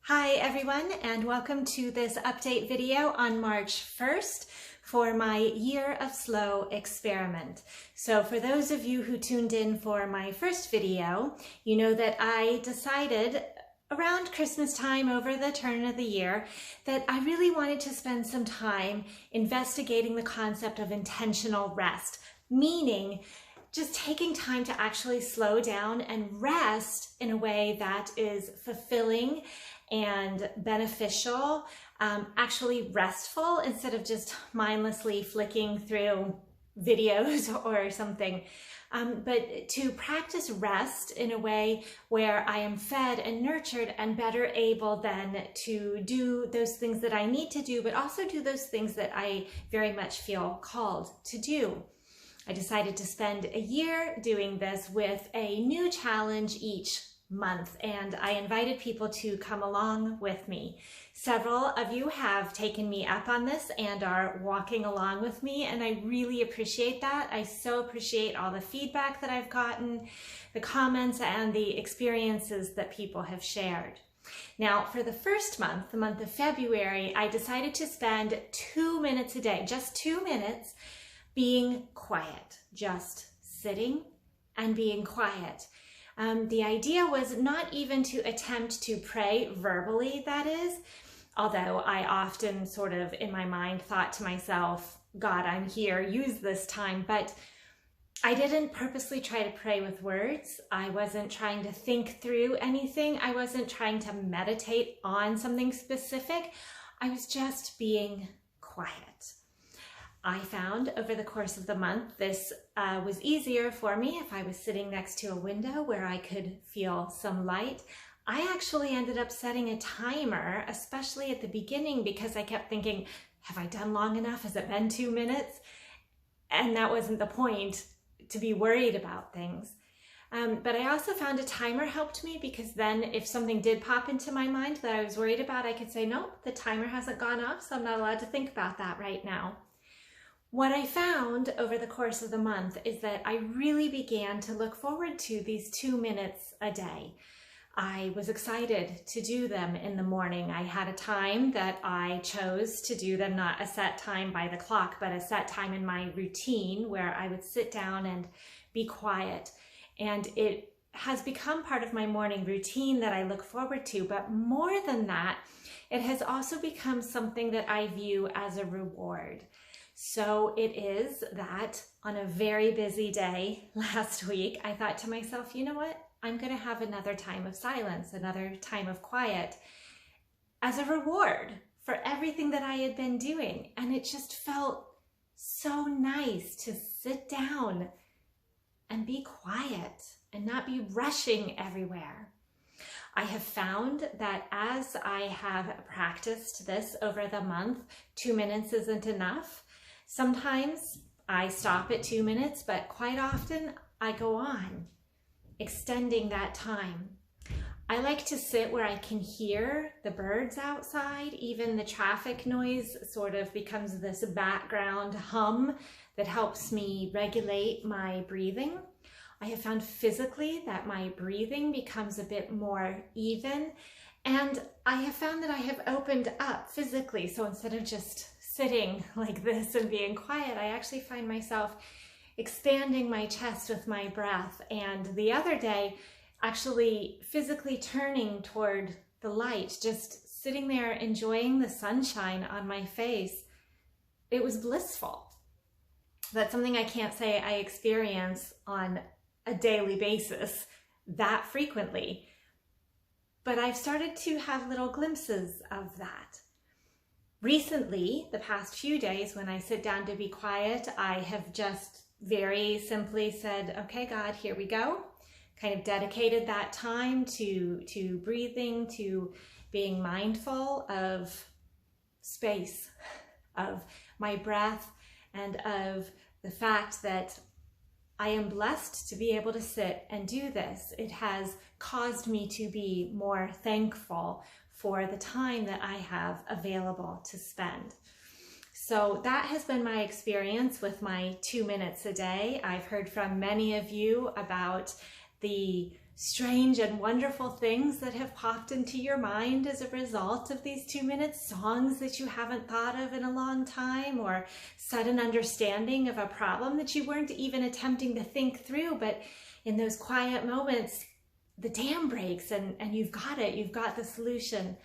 Hi everyone, and welcome to this update video on March 1st for my Year of Slow experiment. So for those of you who tuned in for my first video, you know that I decided around Christmas time over the turn of the year that I really wanted to spend some time investigating the concept of intentional rest, meaning just taking time to actually slow down and rest in a way that is fulfilling and beneficial, actually restful, instead of just mindlessly flicking through videos or something. But to practice rest in a way where I am fed and nurtured and better able then to do those things that I need to do, but also do those things that I very much feel called to do. I decided to spend a year doing this with a new challenge each month, and I invited people to come along with me. Several of you have taken me up on this and are walking along with me, and I really appreciate that. I so appreciate all the feedback that I've gotten, the comments, and the experiences that people have shared. Now, for the first month, the month of February, I decided to spend 2 minutes a day, just 2 minutes, being quiet, just sitting and being quiet. The idea was not even to attempt to pray verbally, that is, although I often sort of in my mind thought to myself, God, I'm here, use this time. But I didn't purposely try to pray with words. I wasn't trying to think through anything. I wasn't trying to meditate on something specific. I was just being quiet. I found over the course of the month this was easier for me if I was sitting next to a window where I could feel some light. I actually ended up setting a timer, especially at the beginning, because I kept thinking, have I done long enough? Has it been 2 minutes? And that wasn't the point, to be worried about things. But I also found a timer helped me, because then if something did pop into my mind that I was worried about, I could say, nope, the timer hasn't gone off, so I'm not allowed to think about that right now. What I found over the course of the month is that I really began to look forward to these 2 minutes a day. I was excited to do them in the morning. I had a time that I chose to do them, not a set time by the clock, but a set time in my routine where I would sit down and be quiet. And it has become part of my morning routine that I look forward to. But more than that, it has also become something that I view as a reward. So it is that on a very busy day last week, I thought to myself, you know what? I'm going to have another time of silence, another time of quiet as a reward for everything that I had been doing. And it just felt so nice to sit down and be quiet and not be rushing everywhere. I have found that as I have practiced this over the month, 2 minutes isn't enough. Sometimes I stop at 2 minutes, but quite often I go on, extending that time. I like to sit where I can hear the birds outside. Even the traffic noise sort of becomes this background hum that helps me regulate my breathing. I have found physically that my breathing becomes a bit more even, and I have found that I have opened up physically. So instead of just sitting like this and being quiet, I actually find myself expanding my chest with my breath. And the other day, actually physically turning toward the light, just sitting there enjoying the sunshine on my face. It was blissful. That's something I can't say I experience on a daily basis that frequently, but I've started to have little glimpses of that. Recently, the past few days, when I sit down to be quiet, I have just very simply said, okay, God, here we go. Kind of dedicated that time to breathing, to being mindful of space, of my breath, and of the fact that I am blessed to be able to sit and do this. It has caused me to be more thankful for the time that I have available to spend. So that has been my experience with my 2 minutes a day. I've heard from many of you about the strange and wonderful things that have popped into your mind as a result of these 2 minutes, songs that you haven't thought of in a long time, or sudden understanding of a problem that you weren't even attempting to think through, but in those quiet moments, the dam breaks and you've got it, you've got the solution.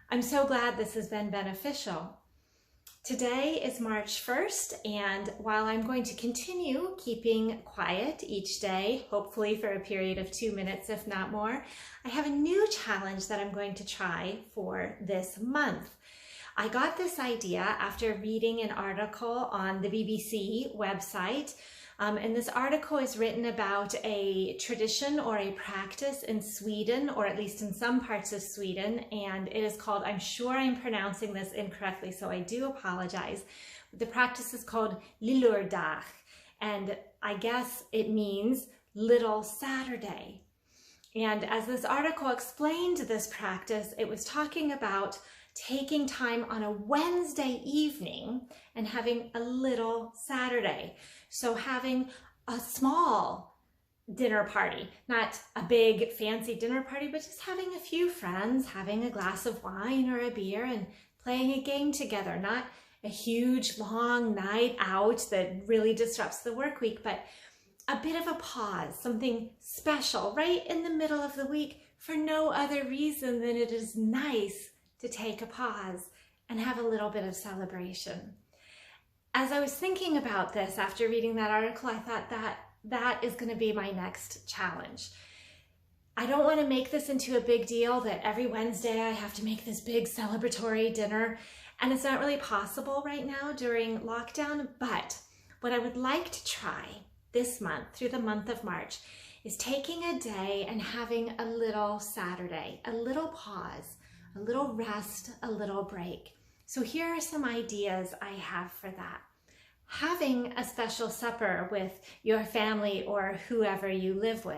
I'm so glad this has been beneficial. Today is March 1st, and while I'm going to continue keeping quiet each day, hopefully for a period of 2 minutes, if not more, I have a new challenge that I'm going to try for this month. I got this idea after reading an article on the BBC website. And this article is written about a tradition or a practice in Sweden, or at least in some parts of Sweden, and it is called, I'm sure I'm pronouncing this incorrectly, so I do apologize. The practice is called Lillurdag, and I guess it means Little Saturday. And as this article explained this practice, it was talking about taking time on a Wednesday evening and having a little Saturday. So having a small dinner party, not a big fancy dinner party, but just having a few friends, having a glass of wine or a beer and playing a game together, not a huge long night out that really disrupts the work week, but a bit of a pause, something special right in the middle of the week for no other reason than it is nice to take a pause and have a little bit of celebration. As I was thinking about this after reading that article, I thought that is going to be my next challenge. I don't want to make this into a big deal that every Wednesday I have to make this big celebratory dinner, and it's not really possible right now during lockdown, but what I would like to try this month, through the month of March, is taking a day and having a little Saturday, a little pause, a little rest, a little break. So here are some ideas I have for that. Having a special supper with your family or whoever you live with.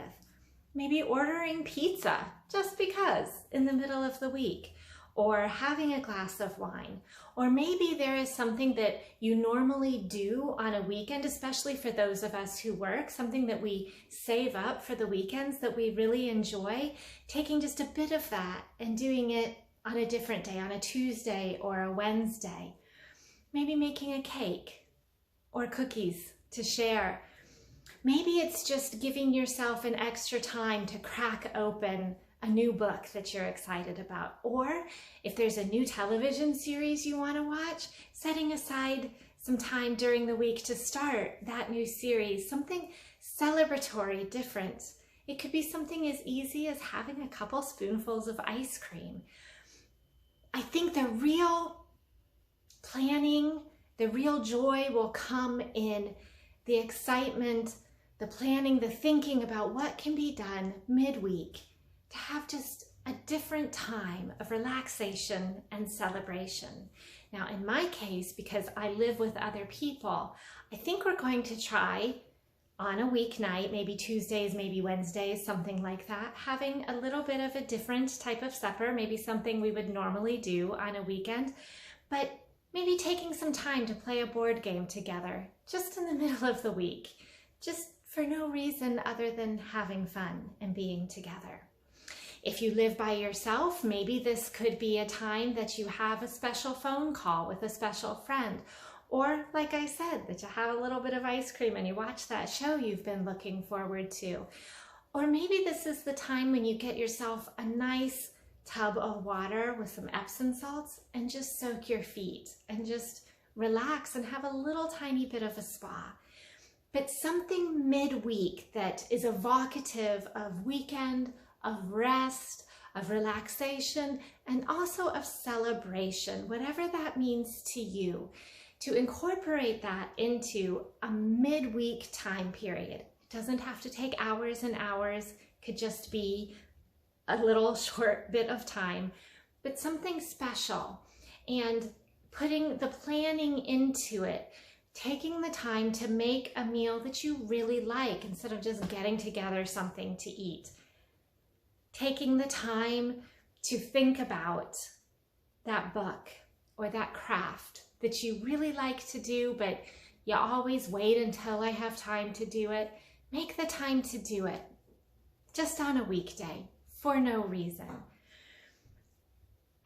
Maybe ordering pizza just because in the middle of the week, or having a glass of wine. Or maybe there is something that you normally do on a weekend, especially for those of us who work, something that we save up for the weekends that we really enjoy, taking just a bit of that and doing it on a different day, on a Tuesday or a Wednesday. Maybe making a cake or cookies to share. Maybe it's just giving yourself an extra time to crack open a new book that you're excited about. Or if there's a new television series you want to watch, setting aside some time during the week to start that new series, something celebratory, different. It could be something as easy as having a couple spoonfuls of ice cream. I think the real planning, the real joy will come in the excitement, the planning, the thinking about what can be done midweek to have just a different time of relaxation and celebration. Now, in my case, because I live with other people, I think we're going to try on a weeknight, maybe Tuesdays, maybe Wednesdays, something like that, having a little bit of a different type of supper, maybe something we would normally do on a weekend, but maybe taking some time to play a board game together, just in the middle of the week, just for no reason other than having fun and being together. If you live by yourself, maybe this could be a time that you have a special phone call with a special friend. Or, like I said, that you have a little bit of ice cream and you watch that show you've been looking forward to. Or maybe this is the time when you get yourself a nice tub of water with some Epsom salts and just soak your feet and just relax and have a little tiny bit of a spa. But something midweek that is evocative of weekend, of rest, of relaxation, and also of celebration, whatever that means to you. To incorporate that into a midweek time period. It doesn't have to take hours and hours, it could just be a little short bit of time, but something special. And putting the planning into it, taking the time to make a meal that you really like instead of just getting together something to eat. Taking the time to think about that book or that craft that you really like to do, but you always wait until I have time to do it. Make the time to do it. just on a weekday for no reason.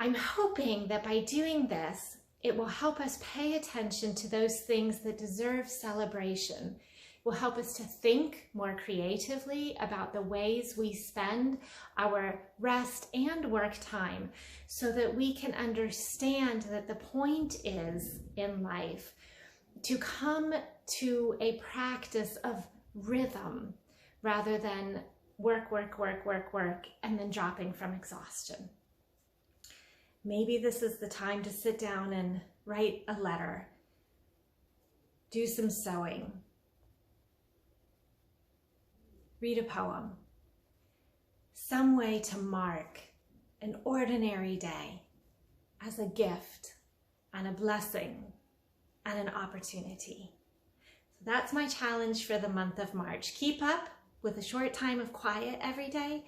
I'm hoping that by doing this, it will help us pay attention to those things that deserve celebration. It will help us to think more creatively about the ways we spend our rest and work time so that we can understand that the point is in life to come to a practice of rhythm rather than work, and then dropping from exhaustion. Maybe this is the time to sit down and write a letter, do some sewing, read a poem, some way to mark an ordinary day as a gift and a blessing and an opportunity. So that's my challenge for the month of March. Keep up with a short time of quiet every day,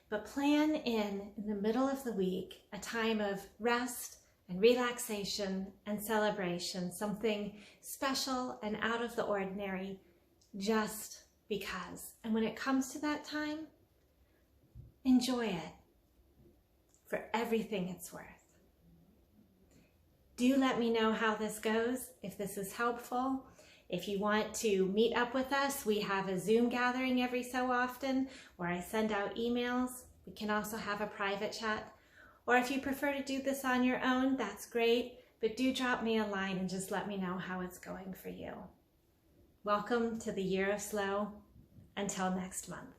but plan in the middle of the week a time of rest and relaxation and celebration, something special and out of the ordinary, just because. And when it comes to that time, enjoy it for everything it's worth. Do let me know how this goes, if this is helpful. If you want to meet up with us, we have a Zoom gathering every so often where I send out emails. We can also have a private chat. Or if you prefer to do this on your own, that's great, but do drop me a line and just let me know how it's going for you. Welcome to the Year of Slow. Until next month.